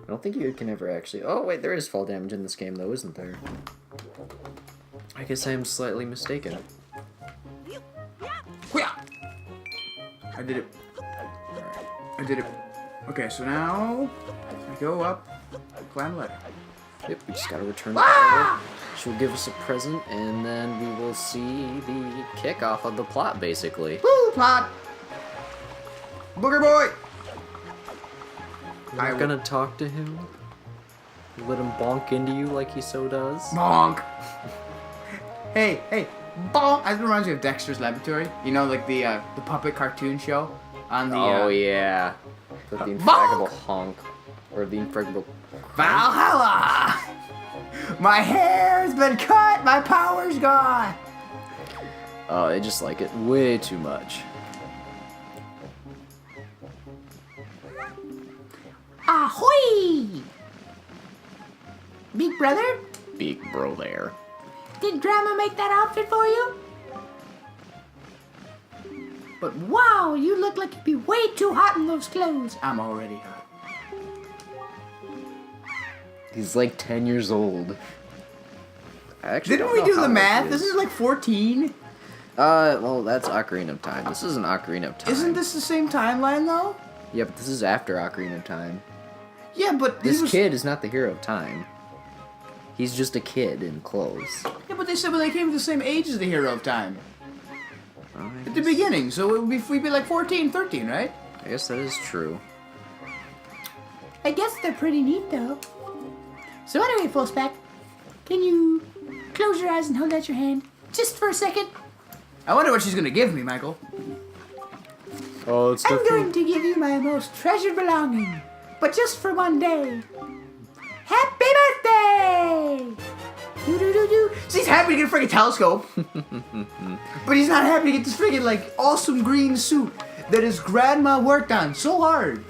I don't think you can ever actually... Oh, wait, there is fall damage in this game, though, isn't there? I guess I am slightly mistaken. I did it. I did it. Okay, so now I go up, climb the ladder. Yep, we just gotta return the power. She'll give us a present, and then we will see the kickoff of the plot, basically. Woo, plot! Booger boy! You're not gonna talk to him? Let him bonk into you like he so does? Bonk! Hey, bonk! That reminds me of Dexter's Laboratory. You know, like the puppet cartoon show on the. Oh yeah, the infraggable honk, or the infraggable Valhalla! My hair's been cut. My power's gone. Oh, I just like it way too much. Ahoy! Big brother? Big bro there. Did Grandma make that outfit for you? But wow, you look like you'd be way too hot in those clothes. I'm already hot. He's like 10 years old. Didn't we do the math? This is like 14. Well, that's Ocarina of Time. This isn't Ocarina of Time. Isn't this the same timeline though? Yeah, but this is after Ocarina of Time. Yeah, but this kid is not the hero of time. He's just a kid in clothes. Yeah, but they said when they came to the same age as the hero of time. At the beginning, so it would be, we'd be like 14, 13, right? I guess that is true. I guess they're pretty neat, though. So anyway, FullSpec, can you close your eyes and hold out your hand just for a second? I wonder what she's gonna give me, Michael. Oh, it's I'm going to give you my most treasured belonging, but just for one day. Happy birthday! Do-do-do-do. So he's happy to get a freaking telescope, but he's not happy to get this freaking like awesome green suit that his grandma worked on so hard.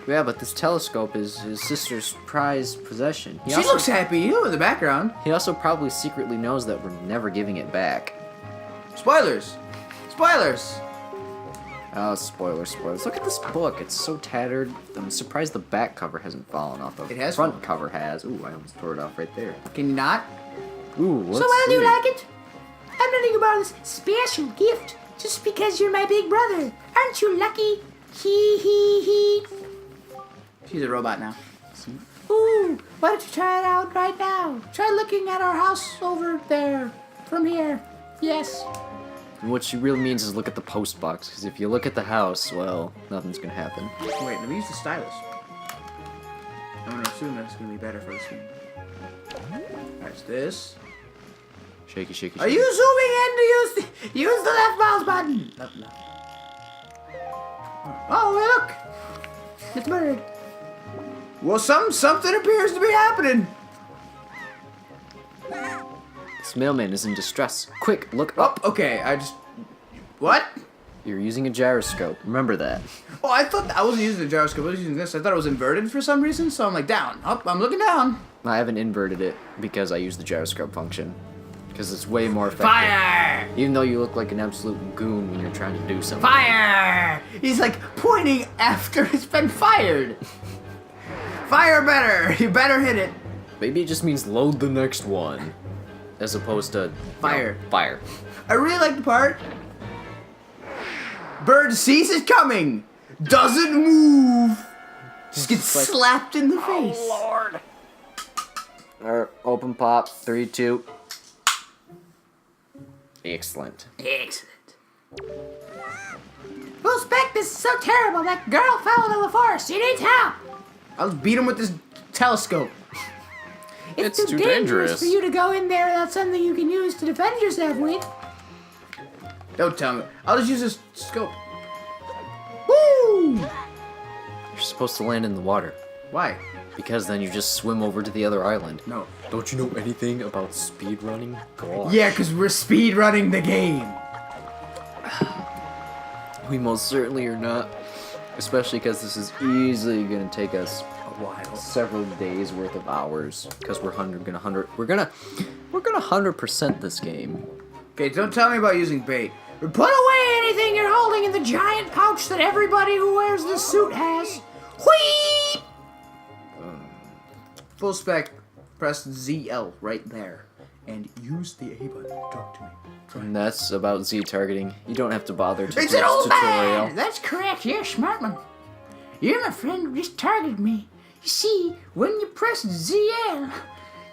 Yeah, but this telescope is his sister's prized possession. She looks happy, you know, in the background. He also probably secretly knows that we're never giving it back. Spoilers! Spoilers! Oh, spoilers. Look at this book. It's so tattered. I'm surprised the back cover hasn't fallen off. The front cover has. Ooh, I almost tore it off right there. Can you not? Ooh, let's So how do you see. like it? I'm letting you borrow this special gift just because you're my big brother. Aren't you lucky? Hee hee hee. She's a robot now. Ooh, why don't you try it out right now? Try looking at our house over there from here. Yes. And what she really means is look at the post box, because if you look at the house, well, nothing's gonna happen. Wait, let me use the stylus. I'm gonna assume that's gonna be better for this game. That's this. Shaky, shaky, Are shaky. you zooming in to use the left mouse button? No. Oh, look! It's a bird. Well, something appears to be happening. This mailman is in distress. Quick, look Oh, up. okay. What? You're using a gyroscope. Remember that. Oh, I thought I wasn't using the gyroscope. I was using this. I thought it was inverted for some reason, so I'm like down. Up. I'm looking down. I haven't inverted it because I use the gyroscope function. Because it's way more effective. Fire! Even though you look like an absolute goon when you're trying to do something. Fire! He's like pointing after it's been fired. Fire better. You better hit it. Maybe it just means load the next one. As opposed to... Fire. Fire. I really like the part. Bird sees it coming. Doesn't move. Just gets like, slapped in the face. Oh, Lord. Alright, open pop. 3, 2. Excellent. Excellent. FullSpec, this is so terrible. That girl fell into the forest. She needs help. I'll beat him with this telescope. It's It's too too dangerous dangerous. for you to go in there without something you can use to defend yourself with. Don't tell me. I'll just use this scope. Woo! You're supposed to land in the water. Why? Because then you just swim over to the other island. No. Don't you know anything about speedrunning? God. Yeah, because we're speed running the game. We most certainly are not. Especially because this is easily going to take us Wild. several days worth of hours. Because we're gonna 100% this game. Okay, don't tell me about using bait. Put away anything you're holding in the giant pouch that everybody who wears this suit has. Whee! Full spec, press ZL right there. And use the A button to talk to me. And that's about Z targeting. You don't have to bother to It's do an this old tutorial. man! That's correct. You're a smart one. You're my friend who just targeted me. You see, when you press ZL,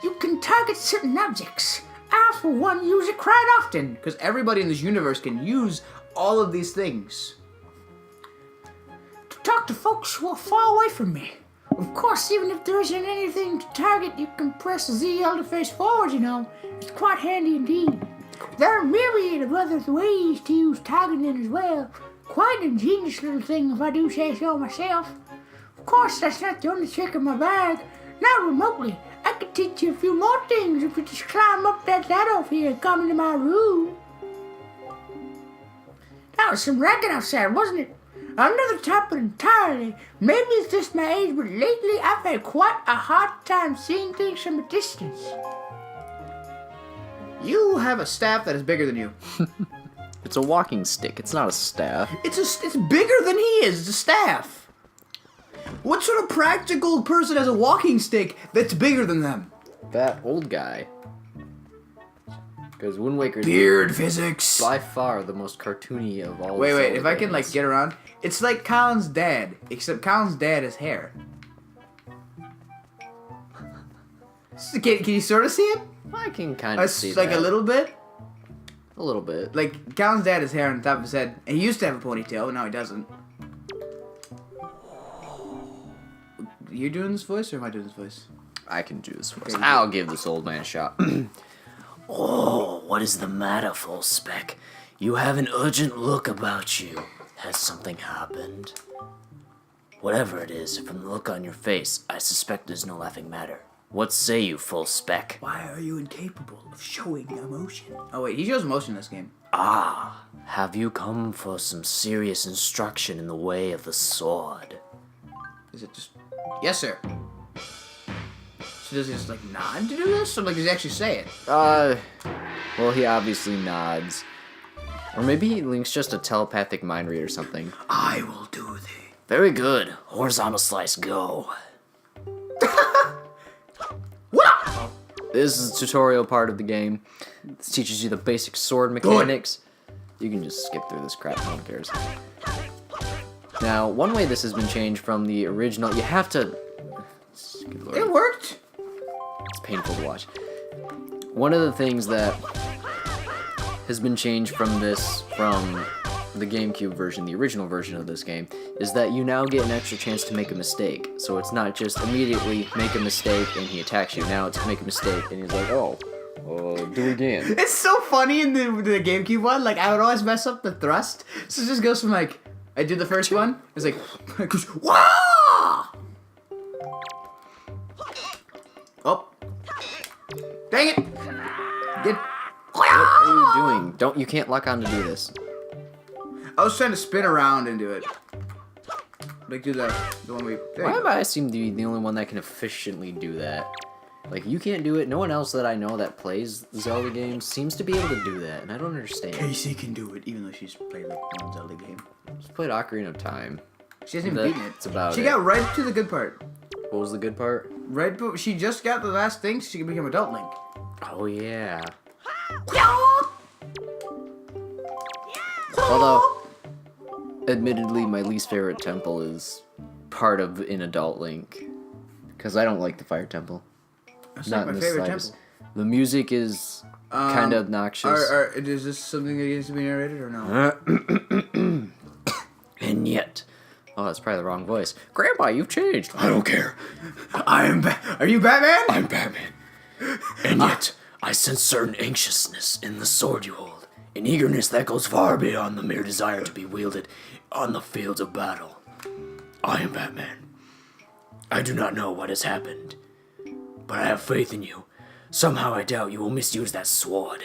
you can target certain objects. I, for one, use it quite often. Because everybody in this universe can use all of these things. To talk to folks who are far away from me. Of course, even if there isn't anything to target, you can press ZL to face forward, you know. It's quite handy indeed. There are a myriad of other ways to use targeting as well. Quite an ingenious little thing, if I do say so myself. Of course, that's not the only trick in my bag. Not remotely. I could teach you a few more things if you just climb up that ladder over here and come into my room. That was some racket outside, wasn't it? I'm never top entirely. Maybe it's just my age, but lately I've had quite a hard time seeing things from a distance. You have a staff that is bigger than you. It's a walking stick. It's not a staff. It's bigger than he is. It's a staff. What sort of practical person has a walking stick that's bigger than them? That old guy. Because Wind Waker is Beard physics. by far the most cartoony of all. Wait, Zelda if I can games. get around, it's like Colin's dad, except Colin's dad has hair. Can you sort of see it? I can kind of see Like that. a little bit. A little bit. Like Colin's dad has hair on the top of his head, and he used to have a ponytail, but now he doesn't. You're doing this voice, or am I doing this voice? I can do this voice. Okay. I'll give this old man a shot. Oh, what is the matter, FullSpec? You have an urgent look about you. Has something happened? Whatever it is, from the look on your face, I suspect there's no laughing matter. What say you, FullSpec? Why are you incapable of showing emotion? Oh wait, he shows emotion in this game. Ah, have you come for some serious instruction in the way of the sword? Is it just... Yes, sir. So does he just, like, nod to do this? Or, like, does he actually say it? Well, he obviously nods. Or maybe Link's just a telepathic mind reader or something. I will do thee. Very good. Horizontal slice, go. What? This is the tutorial part of the game. This teaches you the basic sword mechanics. You can just skip through this crap, no one cares. Now, one way this has been changed from the original, you have to... Good lord. It worked. It's painful to watch. One of the things that has been changed from the GameCube version, the original version of this game, is that you now get an extra chance to make a mistake. So it's not just immediately make a mistake and he attacks you. Now it's make a mistake and he's like, oh, do it again. It's so funny in the GameCube one. Like, I would always mess up the thrust. So it just goes from, like, I did the first one. It's like, it goes, wah! Oh. Dang it. Get. What are you doing? You can't lock on to do this. I was trying to spin around and do it. Like, do the one we... There Why you am go. I seem to be the only one that can efficiently do that? Like, you can't do it. No one else that I know that plays Zelda games seems to be able to do that, and I don't understand. Casey can do it, even though she's played, like, one Zelda game. Just played Ocarina of Time. She hasn't even beaten it. That's about She it. got right to the good part. What was the good part? She just got the last thing so she can become Adult Link. Oh, yeah. Although, admittedly, my least favorite temple is part of an Adult Link. Because I don't like the Fire Temple. That's Not not in my the favorite slightest. temple. The music is kind of obnoxious. Is this something that needs to be narrated or no? And yet... Oh, that's probably the wrong voice. Grandpa, you've changed. I don't care. Are you Batman? I'm Batman. And yet, I sense certain anxiousness in the sword you hold. An eagerness that goes far beyond the mere desire to be wielded on the fields of battle. I am Batman. I do not know what has happened, but I have faith in you. Somehow I doubt you will misuse that sword.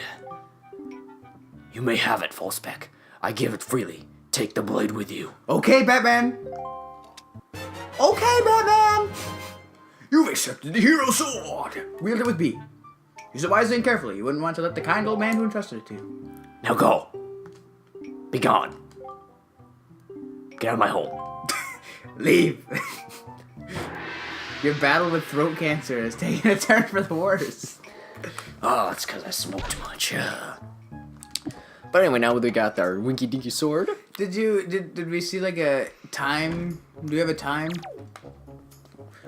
You may have it, FullSpec. I give it freely. Take the blade with you. Okay, Batman. Okay, Batman. You've accepted the hero sword. Wield it with B. Use it wisely and carefully. You wouldn't want to let the kind old man who entrusted it to you. Now go. Be gone. Get out of my home. Leave. Your battle with throat cancer is taking a turn for the worse. Oh, it's because I smoked too much. But anyway, now we got our Winky Dinky sword. Did we see like a time? Do you have a time?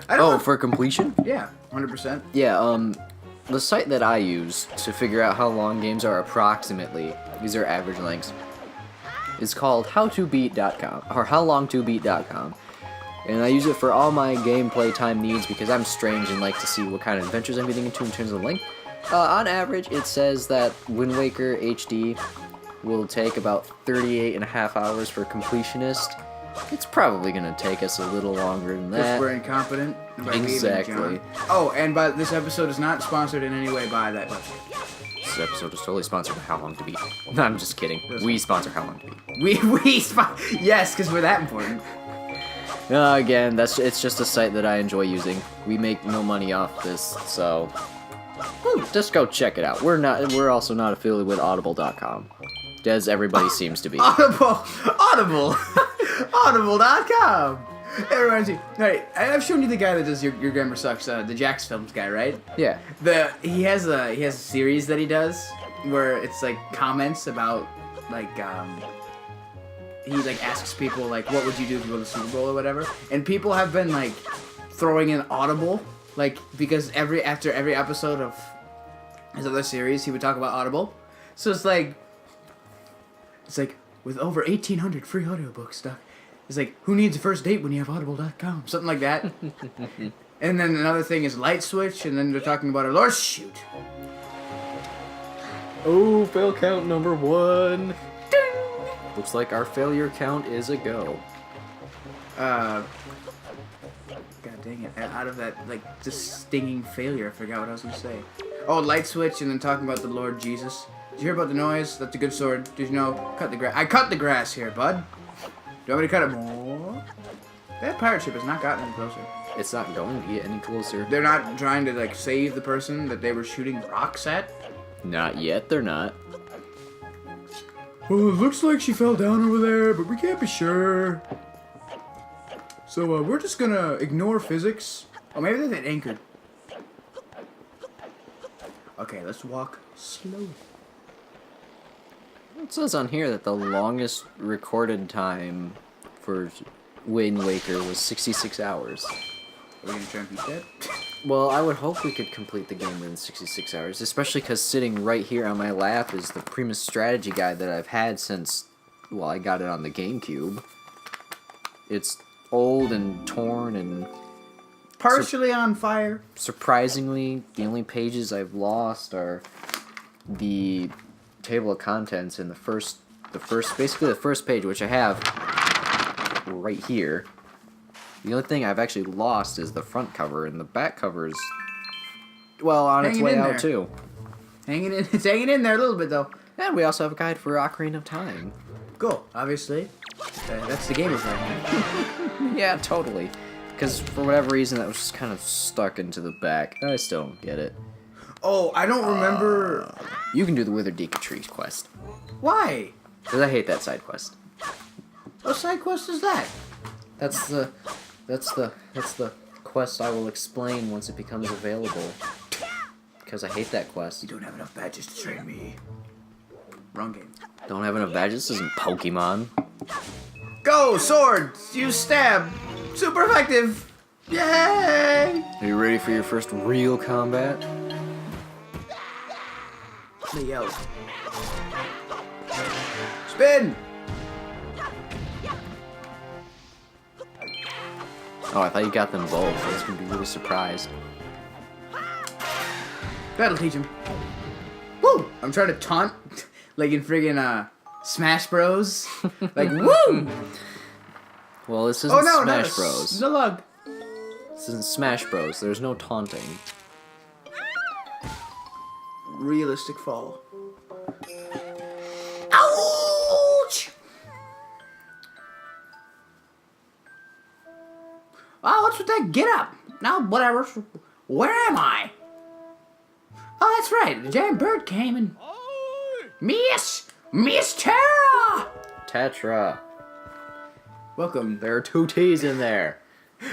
I Oh, know. for completion? Yeah, 100%. Yeah, the site that I use to figure out how long games are approximately, these are average lengths, is called howtobeat.com, or howlongtobeat.com. And I use it for all my gameplay time needs because I'm strange and like to see what kind of adventures I'm getting into in terms of length. On average, it says that Wind Waker HD will take about 38.5 hours for completionist. It's probably going to take us a little longer than Because that. we're incompetent. By me, Exactly. John. Oh, and this episode is not sponsored in any way by that website. This episode is totally sponsored by How Long to Beat. No, I'm just kidding. We sponsor How Long to Beat. Yes, because we're that important. Again, it's just a site that I enjoy using. We make no money off this, so just go check it out. We're also not affiliated with Audible.com, as everybody seems to be. Audible. Audible.com. It reminds me. Right, I've shown you the guy that does your grammar sucks. The Jax Films guy, right? Yeah. He has a series that he does where it's like comments about like he like asks people like what would you do if you won the Super Bowl or whatever, and people have been like throwing in Audible like because after every episode of his other series he would talk about Audible, so it's like with over 1,800 free audiobooks stuff. It's like, who needs a first date when you have Audible.com? Something like that. And then another thing is Light Switch, and then they're talking about our Lord shoot. Oh, fail count number 1. Looks like our failure count is a go. God dang it. Out of that, like, just stinging failure, I forgot what I was going to say. Oh, Light Switch, and then talking about the Lord Jesus. Did you hear about the noise? That's a good sword. Did you know? Cut the grass. I cut the grass here, bud. Do you want me to cut it more? That pirate ship has not gotten any closer. It's not going to get any closer. They're not trying to, like, save the person that they were shooting rocks at? Not yet, they're not. Well, it looks like she fell down over there, but we can't be sure. So, we're just gonna ignore physics. Oh, maybe they're anchored. Okay, let's walk slowly. It says on here that the longest recorded time for Wind Waker was 66 hours. Are we gonna try and beat that? Well, I would hope we could complete the game within 66 hours, especially because sitting right here on my lap is the Primus strategy guide that I've had since, well, I got it on the GameCube. It's old and torn and Partially on fire. surprisingly, the only pages I've lost are the table of contents in basically the first page, which I have right here. The only thing I've actually lost is the front cover, and the back cover is, well, on its Hanging way in out there. too. It's hanging in there a little bit, though. And we also have a guide for Ocarina of Time. Cool, obviously. That's the game we're playing. Yeah, totally. Because for whatever reason, that was just kind of stuck into the back. I still don't get it. Oh, I don't remember... You can do the Withered Deacon Tree quest. Why? Because I hate that side quest. What side quest is that? That's the quest I will explain once it becomes available. Because I hate that quest. You don't have enough badges to train me. Wrong game. Don't have enough badges? This isn't Pokemon. Go, sword! Use stab! Super effective! Yay! Are you ready for your first real combat? The yell. Spin! Oh, I thought you got them both. I was going to be really surprised. That'll teach him. Woo! I'm trying to taunt like in friggin' Smash Bros. Like, woo! Well, this isn't Smash Bros. The lug. This isn't Smash Bros. There's no taunting. Realistic fall. Ouch! Oh, what's with that get up? Now, whatever. Where am I? Oh, that's right. The giant bird came and... Miss Tara! Tetra. Welcome. There are 2 T's in there.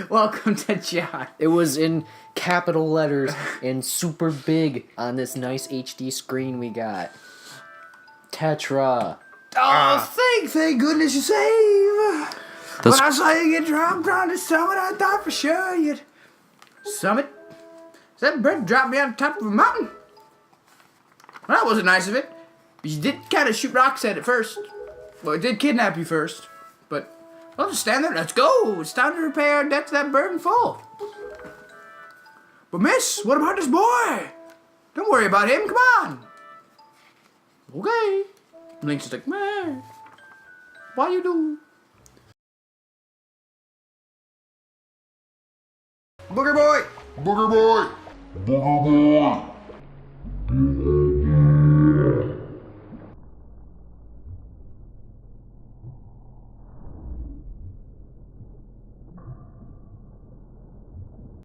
Welcome to John. It was in capital letters and super big on this nice HD screen we got. Tetra. Oh, thank goodness you saved. The When I saw you get dropped on the summit, I thought for sure you'd... Summit? Is that bird dropped me on top of a mountain? Well, that wasn't nice of it. But you did kind of shoot rocks at it first. Well, it did kidnap you first. But, well, just stand there. Let's go. It's time to repay our debt to that bird in full. But, miss, what about this boy? Don't worry about him. Come on. Okay. Link's just like, man, why you do? Booger boy. Booger boy! Booger boy!